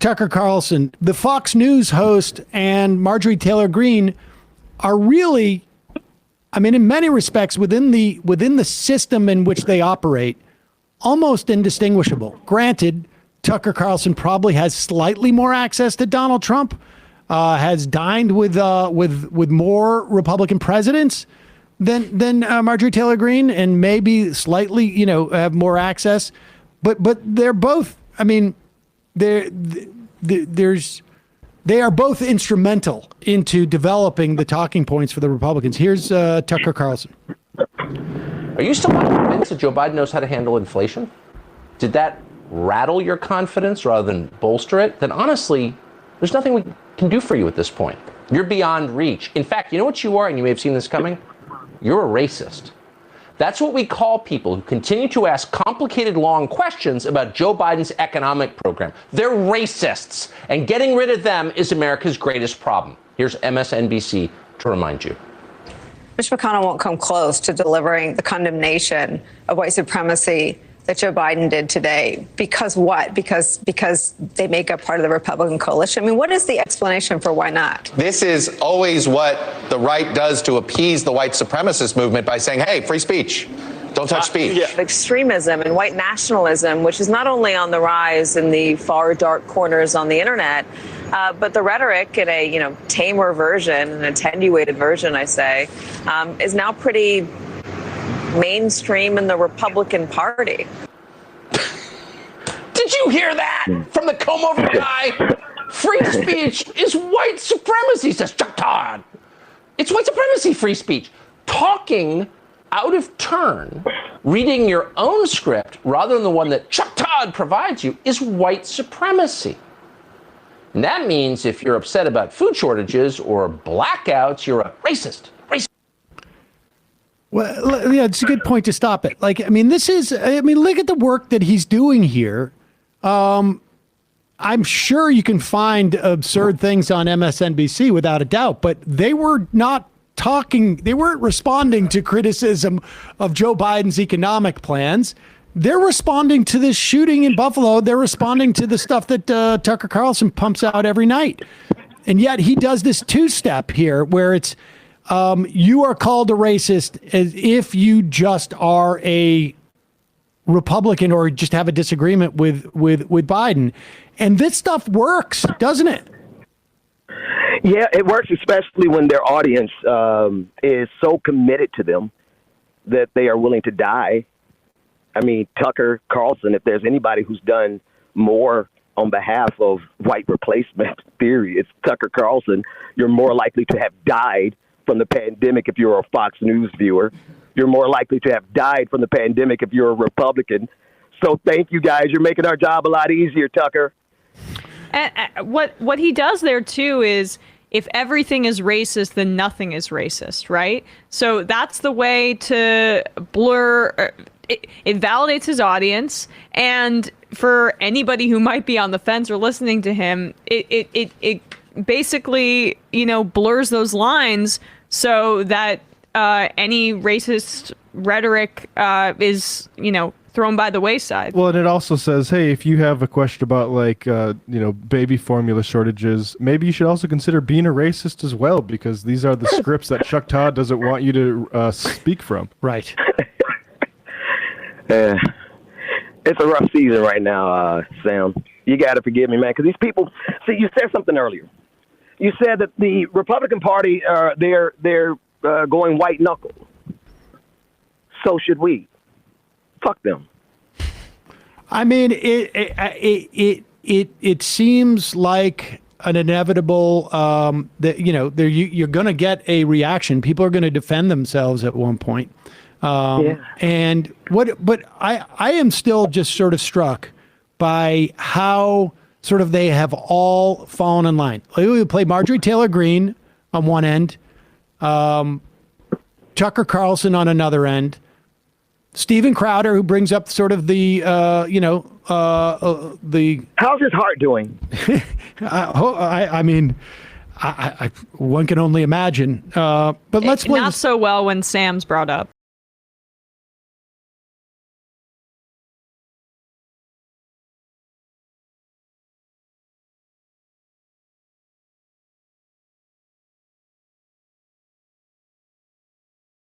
Tucker Carlson, the Fox News host, and Marjorie Taylor Greene are really, I mean, in many respects, within the system in which they operate, almost indistinguishable. Granted, Tucker Carlson probably has slightly more access to Donald Trump, has dined with more Republican presidents than Marjorie Taylor Greene, and maybe slightly, have more access. But they're both. I mean, they are both instrumental into developing the talking points for the Republicans. Here's Tucker Carlson. Are you still not convinced that Joe Biden knows how to handle inflation? Did that rattle your confidence rather than bolster it? Then honestly, there's nothing we can do for you at this point. You're beyond reach. In fact, you know what you are, and you may have seen this coming? You're a racist. That's what we call people who continue to ask complicated, long questions about Joe Biden's economic program. They're racists, and getting rid of them is America's greatest problem. Here's MSNBC to remind you. Mitch McConnell won't come close to delivering the condemnation of white supremacy that Joe Biden did today. Because what? Because they make up part of the Republican coalition? I mean, what is the explanation for why not? This is always what the right does to appease the white supremacist movement by saying, hey, free speech. Don't touch speech. Extremism and white nationalism, which is not only on the rise in the far dark corners on the internet, but the rhetoric in a tamer version, an attenuated version, I say, is now pretty mainstream in the Republican Party. Did you hear that from the comb-over guy? Free speech is white supremacy, says Chuck Todd. It's white supremacy, free speech. Talking out of turn, reading your own script rather than the one that Chuck Todd provides you is white supremacy. And that means if you're upset about food shortages or blackouts, you're a racist. Well, yeah, it's a good point to stop it. Look at the work that he's doing here. I'm sure you can find absurd things on MSNBC without a doubt, but they weren't responding to criticism of Joe Biden's economic plans. They're responding to this shooting in Buffalo. They're responding to the stuff that Tucker Carlson pumps out every night. And yet he does this two-step here where it's, you are called a racist as if you just are a Republican or just have a disagreement with Biden. And this stuff works, doesn't it? Yeah, it works, especially when their audience is so committed to them that they are willing to die. I mean, Tucker Carlson, if there's anybody who's done more on behalf of white replacement theory, it's Tucker Carlson. You're more likely to have died from the pandemic if you're a Fox News viewer. You're more likely to have died from the pandemic if you're a Republican. So thank you, guys. You're making our job a lot easier, Tucker. And what he does there, too, is if everything is racist, then nothing is racist, right? So that's the way to blur. It validates his audience. And for anybody who might be on the fence or listening to him, it basically, blurs those lines so that any racist rhetoric is, thrown by the wayside. Well, and it also says, hey, if you have a question about baby formula shortages, maybe you should also consider being a racist as well, because these are the scripts that Chuck Todd doesn't want you to speak from. Right. It's a rough season right now, Sam. You got to forgive me, man, because these people. See, you said something earlier. You said that the Republican Party they're going white knuckle. So should we. Fuck them. I mean, it seems like an inevitable that you're going to get a reaction. People are going to defend themselves at one point. And but I am still just sort of struck by how sort of they have all fallen in line. We play Marjorie Taylor Greene on one end, Tucker Carlson on another end, Steven Crowder, who brings up sort of the how's his heart doing? I mean, one can only imagine. But let's play not so well when Sam's brought up.